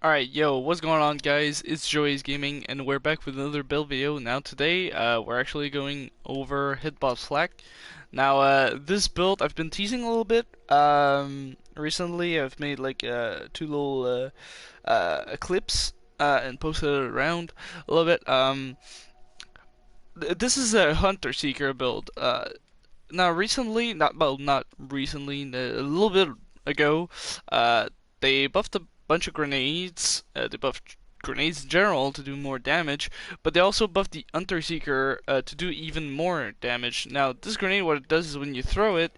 Alright, yo, what's going on, guys? It's Joey's Gaming, and we're back with another build video. Now today, we're actually going over HITB0T. Now, this build I've been teasing a little bit. Recently I've made like two little clips and posted it around a little bit. This is a Hunter Seeker build. Now recently, not recently, a little bit ago, they buffed a bunch of grenades. They buffed grenades in general to do more damage, but they also buffed the Hunter Seeker to do even more damage. Now, this grenade, what it does is when you throw it,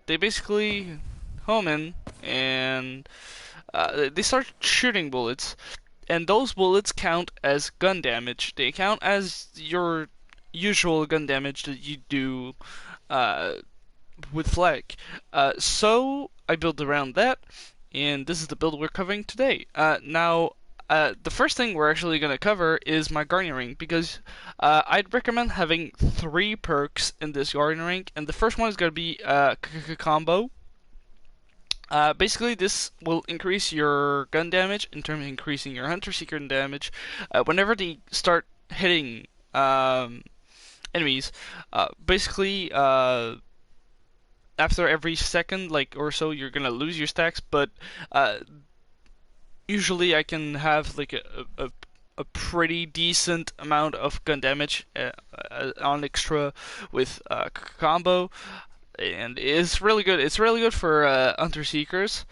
they basically home in and they start shooting bullets, and those bullets count as gun damage. They count as your usual gun damage that you do uh, with flag. So I built around that, and this is the build we're covering today. The first thing we're actually going to cover is my garnering, because I'd recommend having 3 perks in this garnering, and the first one is going to be combo. Basically, this will increase your gun damage in terms of increasing your Hunter Seeker damage whenever they start hitting enemies. Basically, after every second, like or so, you're gonna lose your stacks. But usually, I can have like a pretty decent amount of gun damage on extra with combo, and it's really good. It's really good for Hunter Seekers.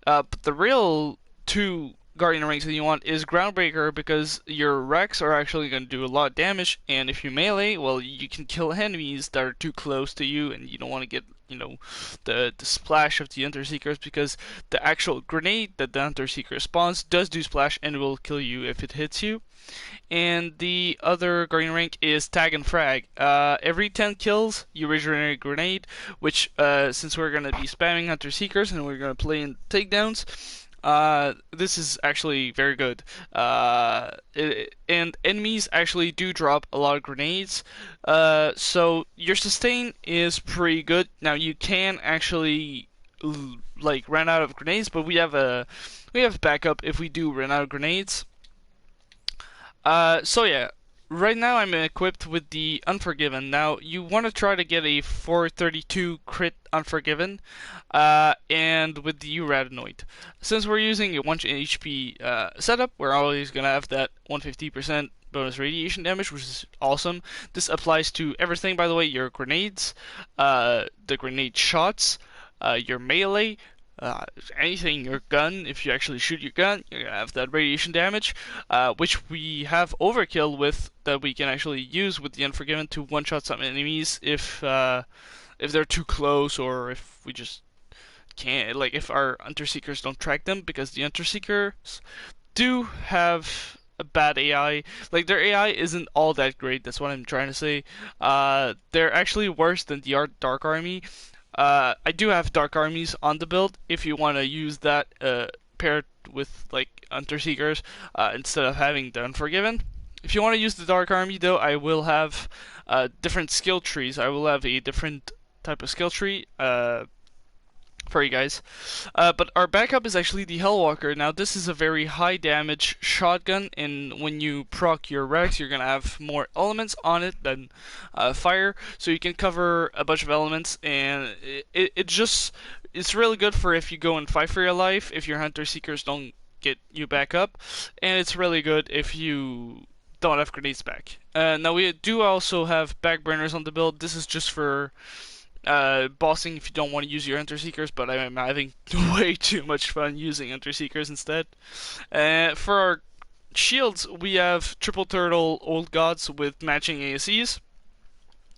But the real two Guardian ranks that you want is Groundbreaker, because your Rex are actually going to do a lot of damage, and if you melee, well, you can kill enemies that are too close to you, and you don't want to get, the splash of the Hunter Seekers, because the actual grenade that the Hunter Seeker spawns does do splash and will kill you if it hits you. And the other Guardian rank is Tag and Frag. Every 10 kills, you regenerate a grenade, which, since we're going to be spamming Hunter Seekers and we're going to play in takedowns, this is actually very good. And enemies actually do drop a lot of grenades. So your sustain is pretty good. Now you can actually like run out of grenades, but we have backup if we do run out of grenades. So yeah, right now I'm equipped with the Unforgiven. Now you want to try to get a 432 crit Unforgiven, and with the Uradenoid. Since we're using a 1 HP setup, we're always gonna have that 150% bonus radiation damage, which is awesome. This applies to everything, by the way, your grenades, the grenade shots, your melee, anything, your gun. If you actually shoot your gun, you're gonna have that radiation damage, which we have overkill with, that we can actually use with the Unforgiven to one-shot some enemies if they're too close, or if we just can't, like if our Hunter Seekers don't track them, because the Hunter Seekers do have a bad AI. Like, their AI isn't all that great. That's what I'm trying to say. They're actually worse than the Dark Army. I do have Dark Armies on the build if you want to use that paired with like Hunter Seekers instead of having the Unforgiven. If you want to use the Dark Army, though, I will have different skill trees. I will have a different type of skill tree for you guys. But our backup is actually the Hellwalker. Now, this is a very high damage shotgun, and when you proc your Rex, you're gonna have more elements on it than fire, so you can cover a bunch of elements, and it's really good for if you go and fight for your life, if your Hunter Seekers don't get you back up, and it's really good if you don't have grenades back. Now, we do also have backburners on the build. This is just for bossing if you don't want to use your Hunter Seekers, but I'm having way too much fun using Hunter Seekers instead. For our shields, we have Triple Turtle Old Gods with matching ASEs,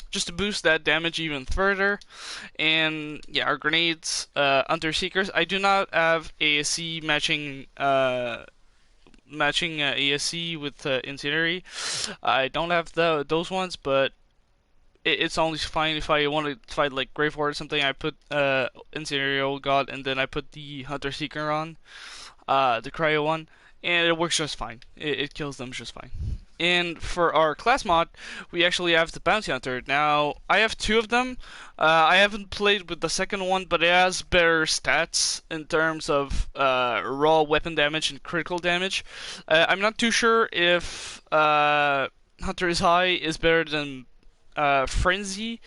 just to boost that damage even further. And yeah, our grenades, Hunter Seekers. I do not have ASE matching ASE with Incendiary. I don't have those ones, but it's only fine if I want to fight like Grave Ward or something. I put Incendiary Old God, and then I put the Hunter Seeker on, the Cryo one, and it works just fine. It kills them just fine. And for our class mod, we actually have the Bounty Hunter. Now, I have two of them. I haven't played with the second one, but it has better stats in terms of raw weapon damage and critical damage. I'm not too sure if Hunter's High is better than Frenzy,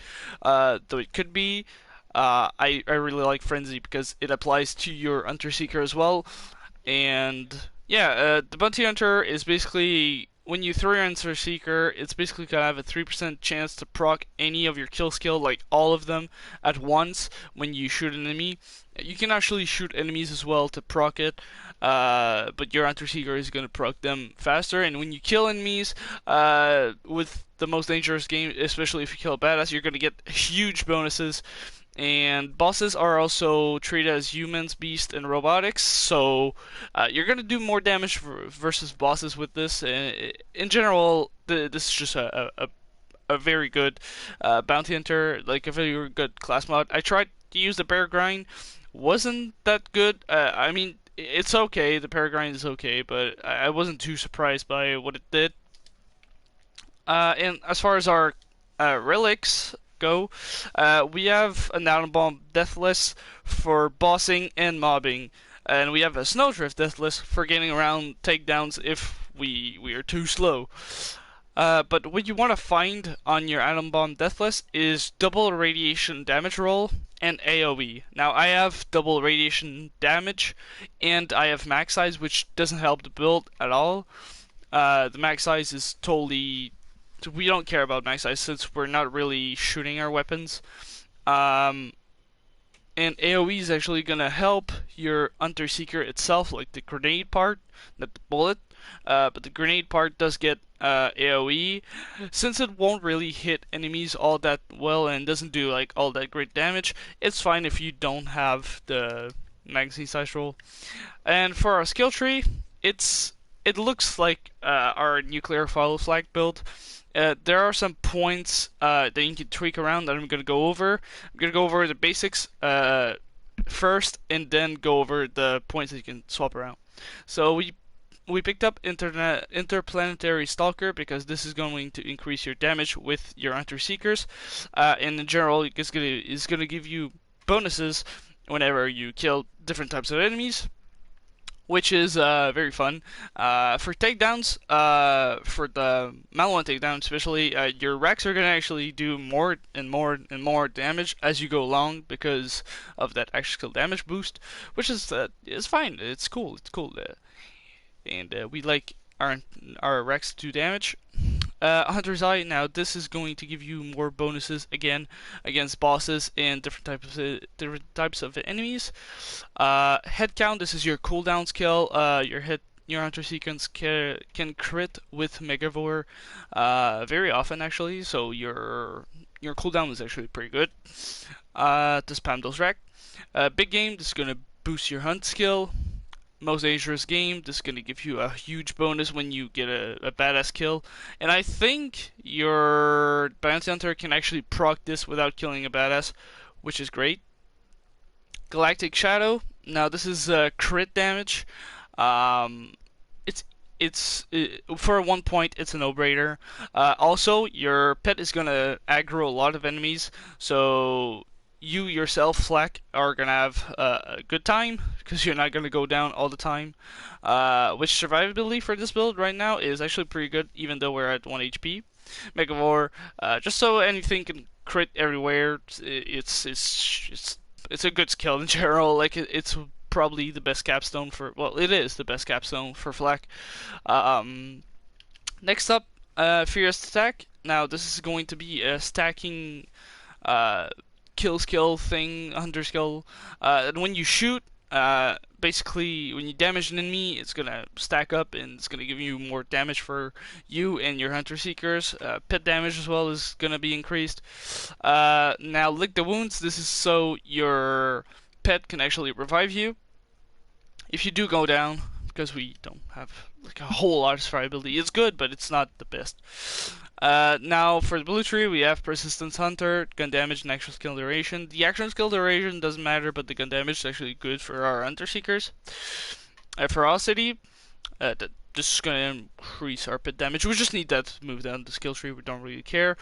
though it could be. I really like Frenzy because it applies to your Hunter Seeker as well. And yeah, the Bounty Hunter is basically when you throw your Hunter Seeker, it's basically gonna have a 3% chance to proc any of your kill skill, like all of them at once when you shoot an enemy. You can actually shoot enemies as well to proc it, but your Hunter Seeker is gonna proc them faster. And when you kill enemies, with the most dangerous game, especially if you kill a badass, you're gonna get huge bonuses. And bosses are also treated as humans, beasts, and robotics, so you're gonna do more damage versus bosses with this. In general, this is just a very good bounty hunter, like a very good class mod. I tried to use the bear grind, wasn't that good. I mean, it's okay. The bear grind is okay, but I wasn't too surprised by what it did. And as far as our relics go, we have an Atom Bomb Deathless for bossing and mobbing, and we have a Snowdrift Deathless for getting around takedowns if we are too slow. But what you want to find on your Atom Bomb Deathless is double radiation damage roll and AoE. Now I have double radiation damage and I have max size, which doesn't help the build at all. The max size is totally, we don't care about max size since we're not really shooting our weapons. And AoE is actually gonna help your Hunter Seeker itself, like the grenade part, not the bullet. But the grenade part does get AoE. Since it won't really hit enemies all that well and doesn't do like all that great damage, it's fine if you don't have the magazine size roll. And for our skill tree, it looks like our nuclear follow flag build. There are some points that you can tweak around that I'm going to go over. I'm going to go over the basics first, and then go over the points that you can swap around. So we picked up Interplanetary Stalker because this is going to increase your damage with your Hunter Seekers. And in general, it's going to give you bonuses whenever you kill different types of enemies, which is very fun. For takedowns, for the Malone takedown especially, your racks are going to actually do more and more and more damage as you go along because of that extra skill damage boost, which is fine. It's cool. It's cool. And we like our racks to do damage. Hunter's Eye, now this is going to give you more bonuses again against bosses and different types of enemies. Head count, this is your cooldown skill. Your Hunter Sequence can crit with Megavore very often actually, so your cooldown is actually pretty good to spam those rack. Big game, this is gonna boost your hunt skill. Most dangerous game, this is going to give you a huge bonus when you get a badass kill. And I think your Bounty Hunter can actually proc this without killing a badass, which is great. Galactic Shadow, now this is crit damage. It's for 1 point, it's a no-brainer. Also, your pet is going to aggro a lot of enemies, so you yourself, Flack, are going to have a good time because you're not going to go down all the time. Which survivability for this build right now is actually pretty good, even though we're at 1 HP. Megavore, just so anything can crit everywhere, it's a good skill in general. Like, it's probably the best capstone for, well, it is the best capstone for Flack. Next up, Furious Attack. Now, this is going to be a stacking kill skill thing, hunter skill. And when you shoot, basically when you damage an enemy, it's gonna stack up and it's gonna give you more damage for you and your Hunter Seekers. Pet damage as well is gonna be increased. Now, Lick the Wounds. This is so your pet can actually revive you if you do go down, because we don't have like a whole lot of survivability. It's good, but it's not the best. Now for the blue tree, we have Persistence Hunter, gun damage, and actual skill duration. The actual skill duration doesn't matter, but the gun damage is actually good for our Hunter Seekers. Ferocity, this is gonna increase our pet damage. We just need that to move down the skill tree. We don't really care.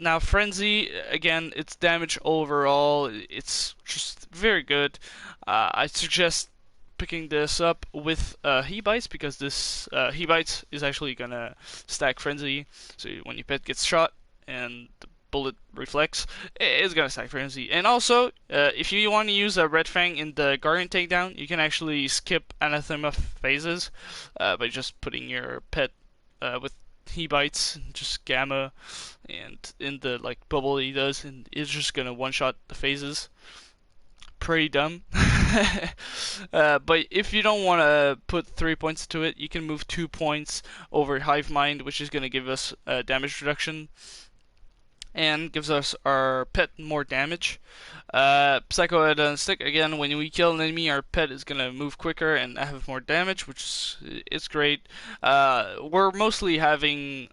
Now Frenzy, again, its damage overall, it's just very good. I suggest picking this up with HITB0T because this HITB0T is actually gonna stack Frenzy. So when your pet gets shot and the bullet reflects, it's gonna stack Frenzy. And also, if you want to use a Red Fang in the Guardian takedown, you can actually skip Anathema phases by just putting your pet with HITB0Ts, just Gamma, and in the like bubble he does, and it's just gonna one-shot the phases. Pretty dumb. But if you don't want to put 3 points to it, you can move 2 points over Hive Mind, which is gonna give us damage reduction and gives us our pet more damage. Psycho Head and Stick, again, when we kill an enemy, our pet is gonna move quicker and have more damage, which is great. We're mostly having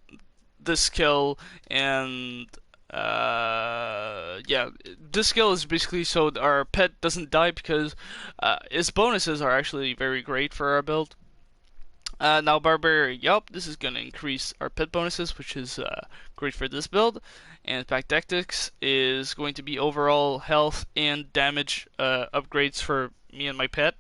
this kill, and yeah, this skill is basically so our pet doesn't die because its bonuses are actually very great for our build. Now Barbarian, yup, this is gonna increase our pet bonuses, which is great for this build. And Pack Tactics is going to be overall health and damage upgrades for me and my pet,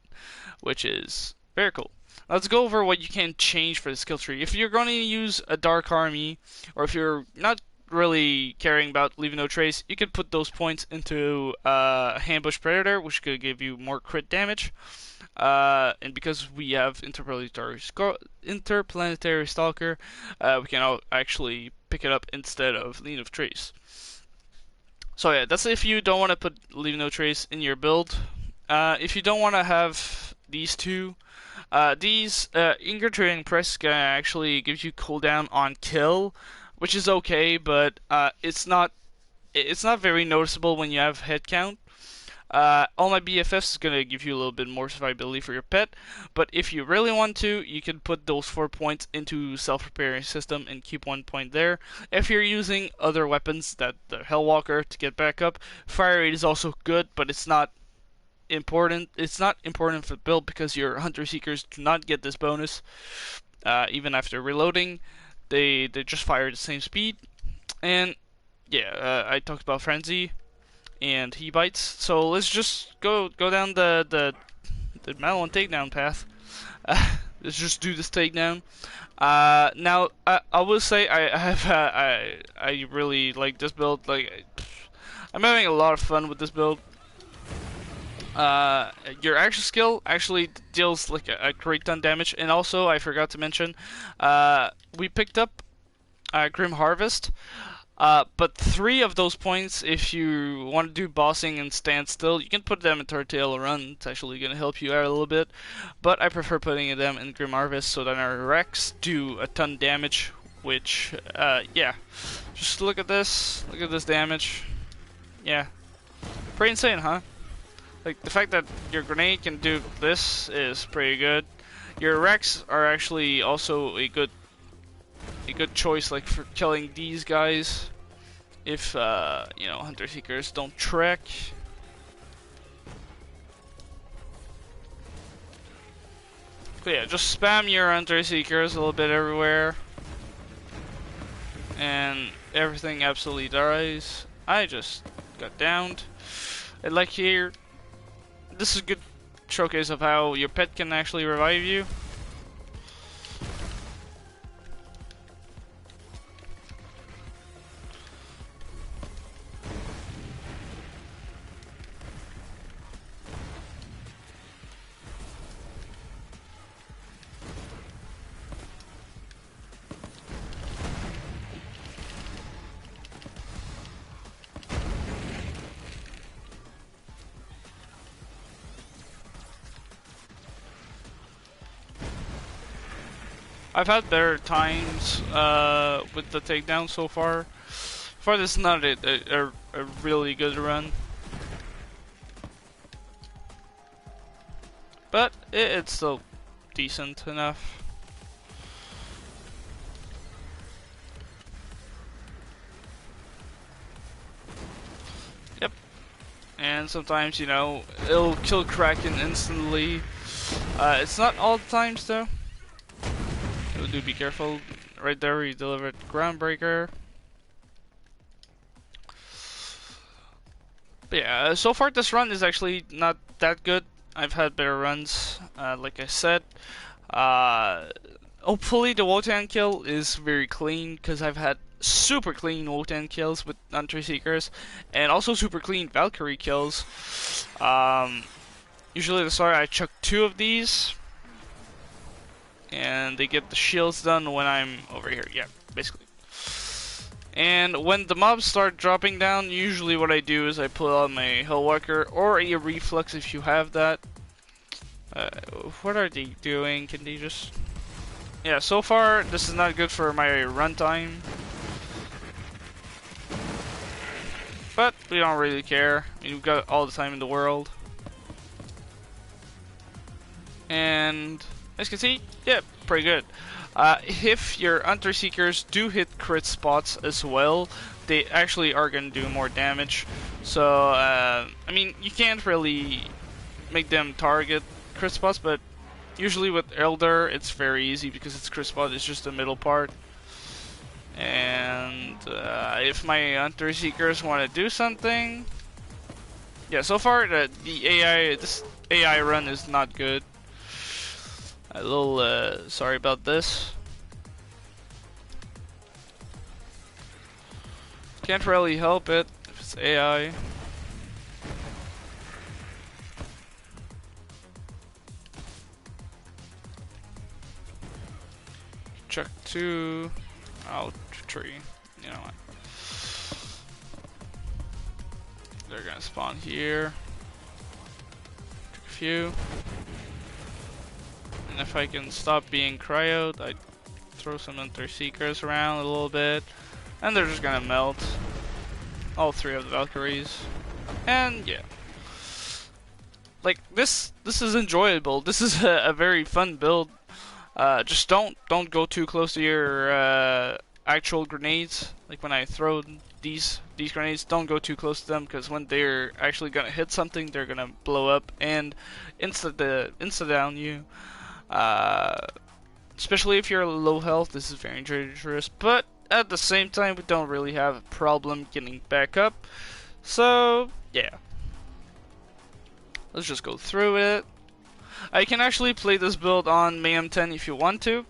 which is very cool. Let's go over what you can change for the skill tree. If you're going to use a Dark Army, or if you're not really caring about leaving no trace, you can put those points into Ambush Predator, which could give you more crit damage. And because we have Interplanetary Stalker, we can actually pick it up instead of Leave No Trace. So yeah, that's if you don't want to put Leave No Trace in your build. If you don't want to have these two, Ingrature Press gonna actually give you cooldown on kill, which is okay, but it's not very noticeable when you have head count. All My BFFs is going to give you a little bit more survivability for your pet, but if you really want to, you can put those 4 points into self-repairing system and keep 1 point there. If you're using other weapons, that the Hellwalker to get back up, fire rate is also good, but it's not important. It's not important for the build because your Hunter Seekers do not get this bonus, even after reloading. They just fire at the same speed, and yeah, I talked about Frenzy and HITB0Ts. So let's just go down the Malon takedown path. Let's just do this takedown. Now I will say I really like this build. Like I'm having a lot of fun with this build. Your action skill actually deals like a great ton damage, and also I forgot to mention, we picked up Grim Harvest. But 3 of those points, if you want to do bossing and stand still, you can put them in Turtle Run. It's actually going to help you out a little bit. But I prefer putting them in Grim Harvest so that our Rex do a ton damage. Which, yeah. Just look at this. Look at this damage. Yeah. Pretty insane, huh? Like, the fact that your grenade can do this is pretty good. Your Rex are actually also a good choice, like for killing these guys if you know, Hunter Seekers don't trek. But yeah, just spam your Hunter Seekers a little bit everywhere and everything absolutely dies. I just got downed. And like here, this is a good showcase of how your pet can actually revive you. I've had better times with the takedown so far. For this is not a really good run. But it's still decent enough. Yep. And sometimes, you know, it'll kill Kraken instantly. It's not all the times though. So do be careful. Right there, we delivered Groundbreaker. But yeah, so far this run is actually not that good. I've had better runs, like I said. Hopefully the Wotan kill is very clean, because I've had super clean Wotan kills with Hunter Seekers, and also super clean Valkyrie kills. Usually at the start I chuck 2 of these, and they get the shields done when I'm over here. Yeah, basically. And when the mobs start dropping down, usually what I do is I pull out my Hellwalker or a Reflux if you have that. What are they doing? Can they just... Yeah, so far this is not good for my runtime. But we don't really care. I mean, we've got all the time in the world. And as you can see, yeah, pretty good. If your Hunter Seekers do hit crit spots as well, they actually are going to do more damage. So, I mean, you can't really make them target crit spots, but usually with Elder, it's very easy because its crit spot is just the middle part. And if my Hunter Seekers want to do something, yeah, so far this AI run is not good. A little sorry about this. Can't really help it if it's AI. Check 2 out 3. You know what? They're gonna spawn here. Check a few. And if I can stop being cryoed, I throw some Hunter Seekers around a little bit, and they're just gonna melt. All 3 of the Valkyries, and yeah, like this is enjoyable. This is a very fun build. Just don't go too close to your actual grenades. Like when I throw these grenades, don't go too close to them, because when they're actually gonna hit something, they're gonna blow up and insta down you. Especially if you're low health, this is very dangerous, but at the same time we don't really have a problem getting back up. So yeah, let's just go through it. I can actually play this build on Mayhem 10 if you want to.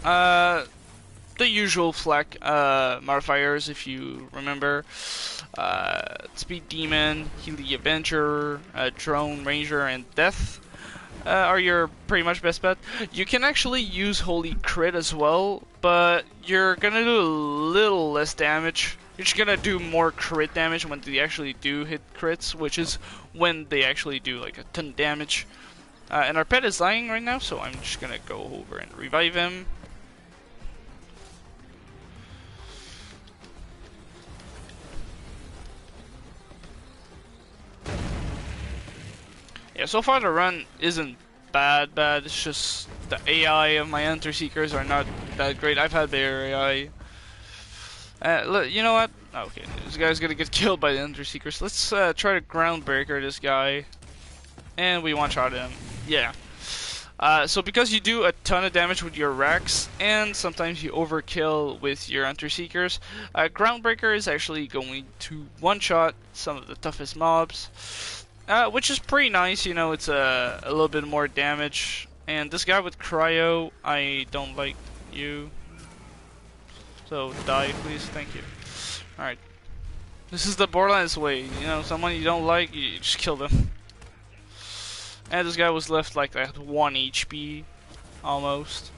The usual flak modifiers, if you remember. Speed Demon, Heal the Avenger, Drone Ranger, and Death are your pretty much best bet. You can actually use Holy Crit as well, but you're gonna do a little less damage. You're just gonna do more crit damage when they actually do hit crits, which is when they actually do like a ton of damage. And our pet is dying right now, so I'm just gonna go over and revive him. Yeah, so far the run isn't bad. It's just the AI of my Hunter Seekers are not that great. I've had better AI. You know what? Okay, this guy's gonna get killed by the Hunter Seekers. Let's try to Groundbreaker this guy. And we one-shot him. Yeah. So because you do a ton of damage with your Rex, and sometimes you overkill with your Hunter Seekers, Groundbreaker is actually going to one-shot some of the toughest mobs. Which is pretty nice, you know, it's a little bit more damage. And this guy with Cryo, I don't like you. So die, please, thank you. Alright. This is the Borderlands way, you know, someone you don't like, you just kill them. And this guy was left like at 1 HP, almost.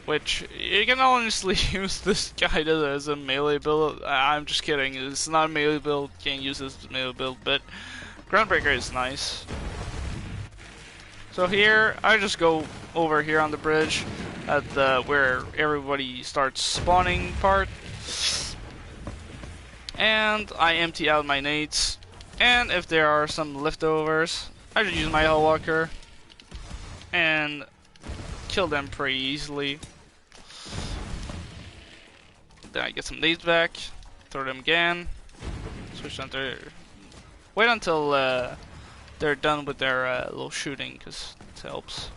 Which, you can honestly use this guy as a melee build. I'm just kidding, it's not a melee build, can't use this as a melee build, but Groundbreaker is nice. So here, I just go over here on the bridge, at the where everybody starts spawning part. And I empty out my nades. And if there are some leftovers, I just use my Hellwalker and kill them pretty easily. Then I get some nades back, throw them again, switch onto. Wait until the they're done with their little shooting, because it helps.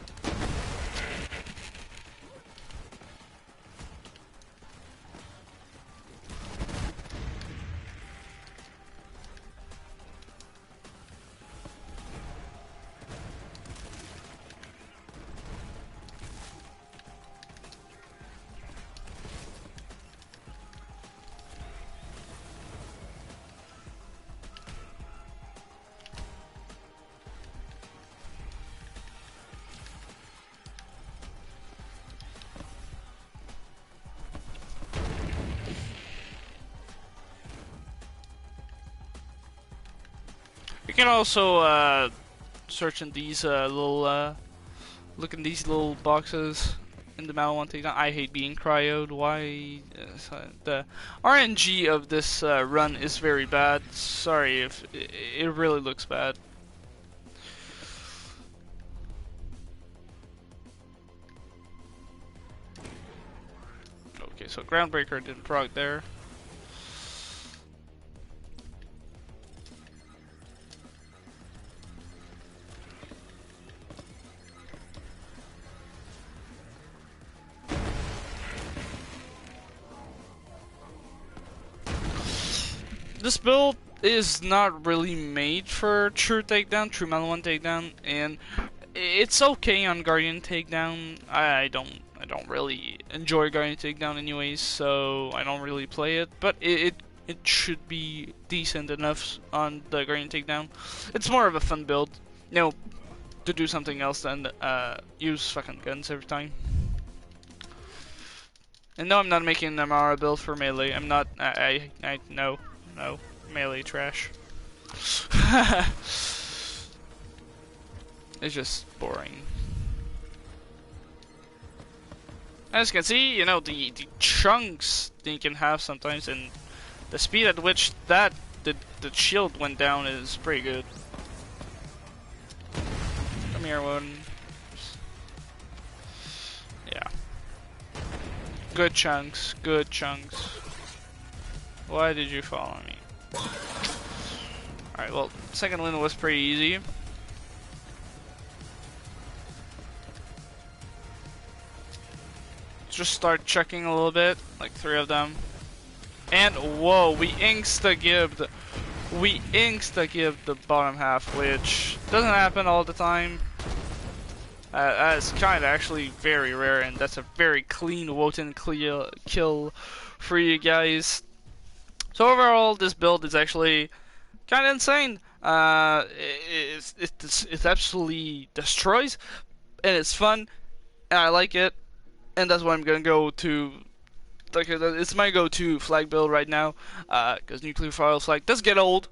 You can also search in these look in these little boxes in the Mal1 takedown. I hate being cryoed. Why? The RNG of this run is very bad. Sorry if it really looks bad. Okay, so Groundbreaker didn't proc there. This build is not really made for true takedown, true Mal1 takedown, and it's okay on Guardian takedown. I don't really enjoy Guardian takedown anyways, so I don't really play it. But it should be decent enough on the Guardian takedown. It's more of a fun build, you know, to do something else than use fucking guns every time. And no, I'm not making an Amara build for melee. I'm not. No, melee trash. It's just boring. As you can see, you know, the chunks that you can have sometimes, and the speed at which the shield went down is pretty good. Come here, one. Yeah. Good chunks, good chunks. Why did you follow me? Alright, well, second win was pretty easy. Just start checking a little bit, like 3 of them. And whoa, we insta-gibbed. We insta-gibbed the bottom half, which doesn't happen all the time. That's kind of actually very rare, and that's a very clean Wotan kill for you guys. So overall, this build is actually kind of insane. It absolutely destroys, and it's fun, and I like it, and that's what I'm gonna go to. Like, it's my go-to flag build right now, because nuclear file flag does get old,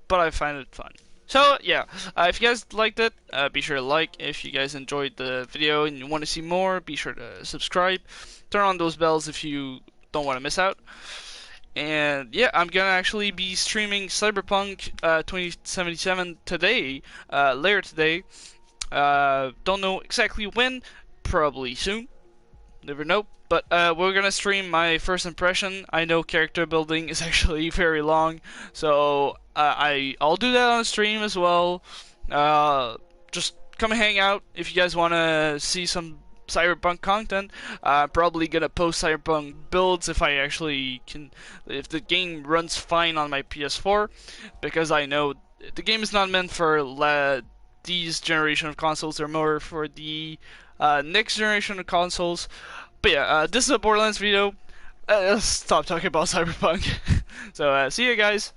but I find it fun. So yeah, if you guys liked it, be sure to like. If you guys enjoyed the video and you want to see more, be sure to subscribe. Turn on those bells if you don't want to miss out. And yeah, I'm gonna actually be streaming Cyberpunk 2077 today, later today. Don't know exactly when, probably soon. Never know. But we're gonna stream my first impression. I know character building is actually very long, so I'll do that on stream as well. Just come hang out if you guys wanna see some Cyberpunk content. Probably gonna post Cyberpunk builds if I actually can, if the game runs fine on my PS4, because I know the game is not meant for these generation of consoles. They're more for the next generation of consoles. But yeah, this is a Borderlands video. Let's stop talking about Cyberpunk. So see you guys.